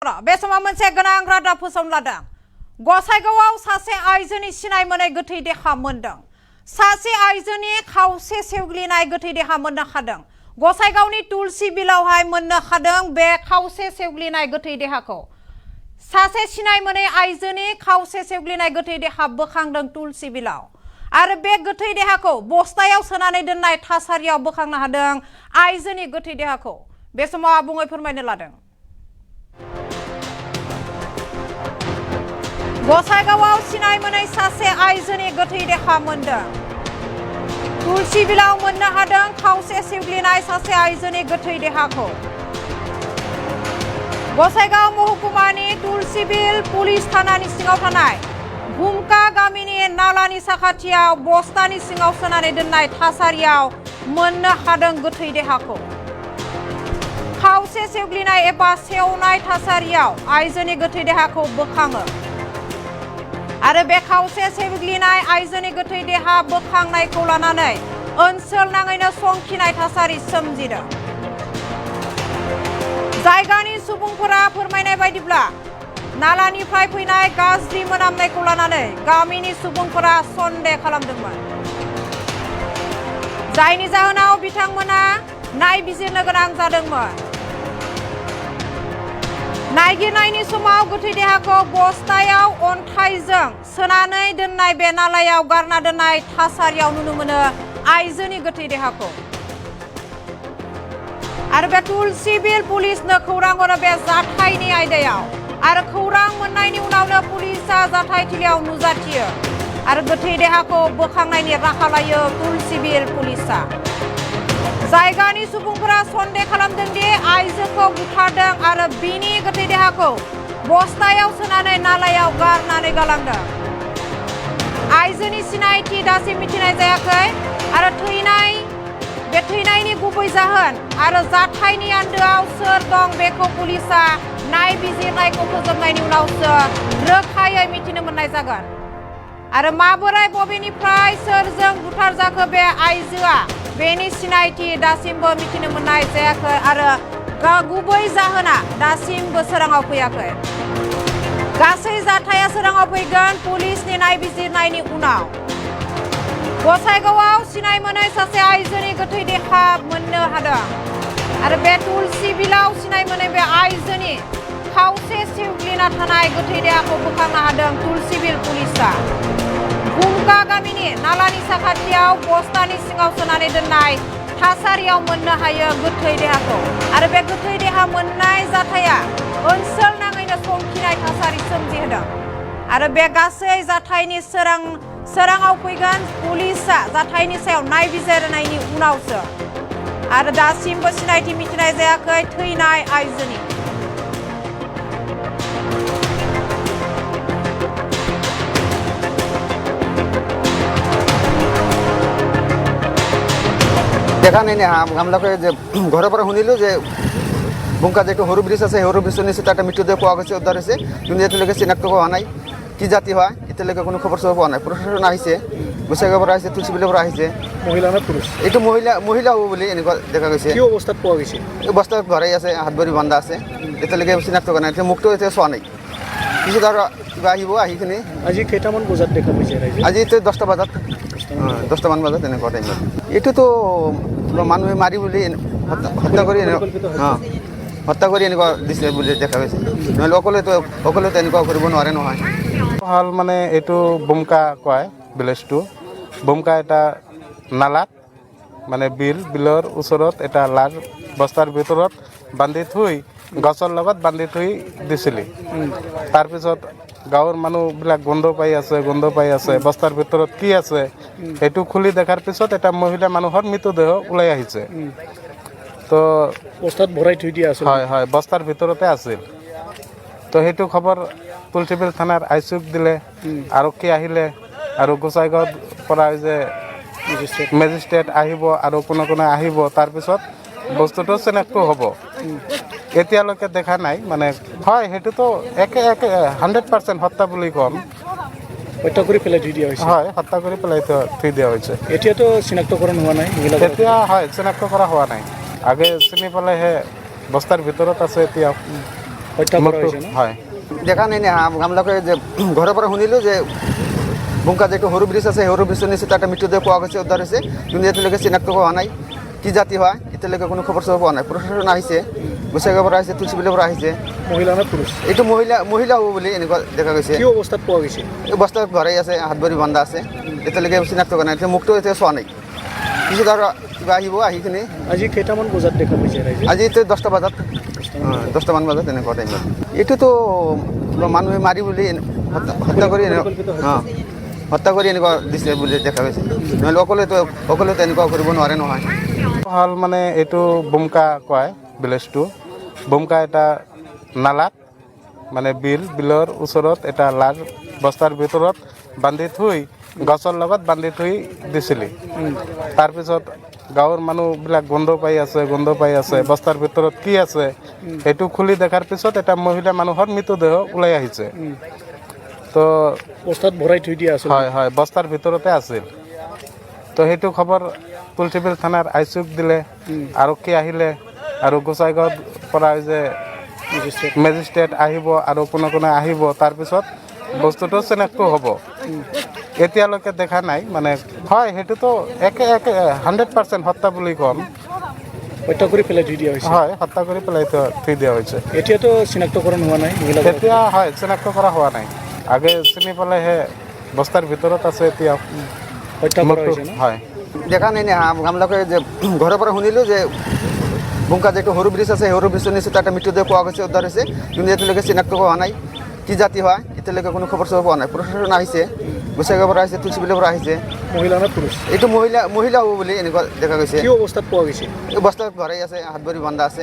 Niagara बे समाव मोनसे गोनां रादाब फोसावलादों गसाइगावआव सासे आइजोनि सिनाय मोनै गोथै देहा मोनदों सासे आइजोनि खावसे सेवग्लिनाय गोथै देहा मोननो हादों गसाइगावनि तुलसी बिलावहाय मोननो हादों बे खावसे सेवग्लिनाय गोथै देहाखौ सासे सिनाय मोनै आइजोनि खावसे सेवग्लिनाय गोथै देहा बोखांदों तुलसी बिलाव आरो बे गोथै देहाखौ बस्तायाव सोनानै दोननाय थासारियाव बोखांनो हादों आइजोनि गोथै देहाखौ बे समाव आबुङै फोरमायनो लादों गसाइगावआव सिनाय मोनै सासे आइजोनि गोथै देहा मोनदों तुलसी बिलाव मोननो हादों खावसे सेवग्लिनाय सासे आइजोनि गोथै देहाखौ गसाइगाव महकुमानि तुलसी बिल पुलिस थानानि सिङाव थानाय भुमका गामिनि नालानि साखाथियाव बस्तानि सिङाव सोनानै दोननाय थासारियाव मोननो हादों गोथै देहाखौ खावसे सेवग्लिनाय एबा सेवनाय थासारियाव आइजोनि गोथै देहाखौ बोखाङो आरो बे खावसे सेवग्लिनाय आइजोनि गोथै देहा बोखांनायखौ लानानै ओनसोल नाङैनो संखिनाय थासारि सोमजिदों जायगानि सुबुंफोरा फोरमायनाय बायदिब्ला नालानिफ्राय फैनाय गाज्रि मोनामनायखौ लानानै गामिनि सुबुंफोरा सन्देह खालामदोंमोन जायनि जाहोनाव बिथांमोना नायबिजिरनो गोनां जादोंमोन नायगिरनायनि समाव गोथै देहाखौ बस्तायाव अन्थाइजों सोनानै दोननाय बे नालायाव गारना दोननाय थासारियाव नुनो मोनो आइजोनि गोथै देहाखौ आरो बे तुलसी बिल पुलिसनो खौरां हरो बे जाथायनि आयदायाव आरो खौरां मोननायनि उनावनो पुलिसा जाथायथिलियाव नुजाथियो आरो गोथै देहाखौ बोखांनायनि राहा लायो तुलसी बिल पुलिसा जायगानि सुबुंफोरा सन्देह खालामदों दि आइजोखौ बुथारदों आरो बिनि गोथै देहाखौ बस्तायाव सोनानै नालायाव गारनानै गालांदों आइजोनि सिनायथि दासिम मिथिनाय जायाखै आरो थैनायनि गुबै जाहोन आरो जाथायनि आन्दोआव सोर दं बेखौ पुलिसा नायबिजिरनायखौ फोजोबनायनि उनावसो रोखायै मिथिनो मोननाय जागोन आरो माबोरै बबेनिफ्राय सोरजों बुथारजाखो बे आइजोआ बेनि सिनायथि दासिमबो मिथिनो मोननाय जायाखै आरो गुबै जाहोना दासिमबो सोराङाव फैयाखै गासै जाथाया सोराङाव फैगोन पुलिसनि नायबिजिरनायनि उनाव गसाइगावआव सिनाय मोनै सासे आइजोनि गोथै देहा मोननो हादों आरो बे तुलसी बिलाव सिनाय मोनै बे आइजोनि खावसे सेवग्लिना थानाय गोथै देहाखौ बोखांनो हादों तुलसी बिल पुलिसा भुमका गामिनि नालानि साखाथियाव बस्तानि सिङाव सोनानै दोननाय थासारियाव मोननो हायो गोथै देहाखौ आरो बे गोथै देहा मोननाय जाथाया ओनसोल नाङैनो संखिनाय थासारि सोमजिहोदों आरो बे गासै जाथायनि सोराङाव फैगोन पुलिसा जाथायनि सायाव नायबिजिरनायनि उनावसो आरो दासिमबो सिनायथि मिथिनाय जायाखै थैनाय आइजोनि দেখা নাই আমলোকে যে ঘৰৰ পৰা শুনিলোঁ যে ভুমকা যে সৰু ব্ৰিজ আছে সৰু ব্ৰিজৰ নিচেই এটা মৃতদেহ পোৱা গৈছে উদ্ধাৰ হৈছে কিন্তু এতিয়ালৈকে চিনাক্ত হোৱা নাই কি জাতি হয় এতিয়ালৈকে কোনো খবৰ চবৰ পোৱা নাই প্ৰশাসন আহিছে গোসাইগাঁৱৰ পৰা আহিছে তুলসী বিলৰ পৰা আহিছে মহিলা নে পুৰুষ এইটো মহিলা হ'ব বুলি এনেকুৱা দেখা গৈছে কি অৱস্থাত পোৱা গৈছে এই বস্তাত ভৰাই আছে হাত ভৰি বান্ধা আছে এতিয়ালৈকে চিনাক্ত কৰা নাই এতিয়া মুখটো এতিয়া চোৱা নাই পিছত আৰু কিবা আহিব আহি কিনে আজি কেইটামান বজাত দেখা পাইছে আজি 10টা বজাত 10টামান বজাত এনেকুৱা টাইমত এইটোতো মানুহে মাৰি বুলি হত্যা কৰি এনেকুৱা দিছে বুলি দেখা গৈছে নহ'লে অকলেতো এনেকুৱা কৰিব নোৱাৰে নহয় হ'ল মানে এইটো ভুমকা কয় ভিলেজটো ভুমকা এটা নালাত মানে বিলৰ ওচৰত এটা লাল বস্তাৰ ভিতৰত বান্ধি থৈ গছৰ লগত বান্ধি থৈ দিছিলে তাৰপিছত গাঁৱৰ মানুহবিলাক গন্ধ পাই আছে বস্তাৰ ভিতৰত কি আছে সেইটো খুলি দেখাৰ পিছত এটা মহিলা মানুহৰ মৃতদেহ ওলাই আহিছে তো বস্তাত ভৰাই থৈ দিয়া আছিল হয় বস্তাৰ ভিতৰতে আছিল তো সেইটো খবৰ তুলসীবিল থানাৰ আইচুক দিলে আৰক্ষী আহিলে আৰু গোসাইগাঁৱৰ পৰা যে মেজিষ্ট্ৰেট আহিব আৰু কোনে আহিব তাৰপিছত বস্তুটো চিনাক্ত হ'ব এতিয়ালৈকে দেখা নাই মানে হয় সেইটোতো একে 100% হত্যা বুলি ক'ম হত্যা কৰি পেলাই থৈ দিয়া হৈছে হয় হত্যা কৰি পেলাই থৈ দিয়া হৈছে এতিয়াতো চিনাক্তকৰণ হোৱা নাই এতিয়া হয় চিনাক্ত কৰা হোৱা নাই আগে চিনি পালেহে বস্তাৰ ভিতৰত আছে এতিয়া হত্যা কৰা হৈছে ন? হয় দেখা নাই নে আমলোকে যে ঘৰৰ পৰা শুনিলোঁ যে বুমকা যে একটু সৰু ব্ৰিজ আছে সেই সৰু ব্ৰিজৰ নিচে তাতে মৃতদেহ পোৱা গৈছে উদ্ধাৰ হৈছে কিন্তু এতিয়ালৈকে চিনাক্ত হোৱা নাই কি জাতি হয় এতিয়ালৈকে কোনো খবৰ চবৰ পোৱা নাই প্ৰশাসন আহিছে গোসাইগাঁৱৰ পৰা আহিছে তুলসীবিলৰ পৰা আহিছে মহিলা নে পুৰুষ? এইটো মহিলা হ'ব বুলি এনেকুৱা দেখা গৈছে কি অৱস্থাত পোৱা গৈছে? এই বস্তা ঘৰে আছে হাত ভৰি বন্ধা আছে এতিয়ালৈকে চিনাক্ত কৰা নাই এতিয়া মুখটো এতিয়া চোৱা নাই পিছত আৰু কিবা আহিব আহি কিনে আজি কেইটামান বজাত দেখা পাইছে ৰাইজে? আজি এতিয়া 10টা বজাত 10টামান বজাত এনেকুৱা টাইমত এইটোতো কিবা মানুহে মাৰি বুলি হত্যা কৰি হত্যা কৰি এনেকুৱা দিছে বুলি দেখা গৈছে নহ'লে অকলেতো এনেকুৱা কৰিব নোৱাৰে নহয় হ'ল মানে এইটো বুমকা কয় ভিলেজটো বুমকা এটা নালাত মানে বিলৰ ওচৰত এটা লাজ বস্তাৰ ভিতৰত বান্ধি থৈ গছৰ লগত বান্ধি থৈ দিছিলি তাৰপিছত গাঁৱৰ মানুহবিলাক গন্ধ পাই আছে বস্তাৰ ভিতৰত কি আছে সেইটো খুলি দেখাৰ পিছত এটা মহিলা মানুহৰ মৃতদেহ ওলাই আহিছে তো বস্তাত ভৰাই থৈ দিয়া আছিল। হয় বস্তাৰ ভিতৰতে আছিল তো সেইটো খবৰ তুলসীবিল থানাৰ আইচুক দিলে আৰক্ষী আহিলে আৰু গোসাইগাঁৱৰ পৰা যে মেজিষ্ট্ৰেট আহিব আৰু কোনে আহিব তাৰপিছত বস্তুটো চিনাক্ত হ'ব এতিয়ালৈকে দেখা নাই মানে হয় সেইটোতো একে 100% হত্যা বুলি ক'ম হত্যা কৰি পেলাই থৈ দিয়া হৈছে। হয় হত্যা কৰি পেলাই থৈ দিয়া হৈছে এতিয়াতো চিনাক্তকৰণ হোৱা নাই মহিলা এতিয়া হয় চিনাক্ত কৰা হোৱা নাই আগে চিনি পালেহে বস্তাৰ ভিতৰত আছে এতিয়া হত্যা কৰা হৈছে ন? হয় দেখা নাই নে আমলোকে যে ঘৰৰ পৰা শুনিলোঁ যে বুমকা যে একটু সৰু ব্ৰিজ আছে সেই সৰু ব্ৰিজৰ নিচে তাতে মৃতদেহ পোৱা গৈছে উদ্ধাৰ হৈছে কিন্তু এতিয়ালৈকে চিনাক্ত হোৱা নাই কি জাতি হয় এতিয়ালৈকে কোনো খবৰ চবৰ পোৱা নাই প্ৰশাসন আহিছে গোসাইগাঁৱৰ পৰা আহিছে তুলসীবিলৰ পৰা আহিছে মহিলা নে পুৰুষ? এইটো মহিলা হ'ব বুলি এনেকুৱা দেখা গৈছে কি অৱস্থাত পোৱা গৈছে? এই বস্তা ঘৰে আছে হাত ভৰি বন্ধা আছে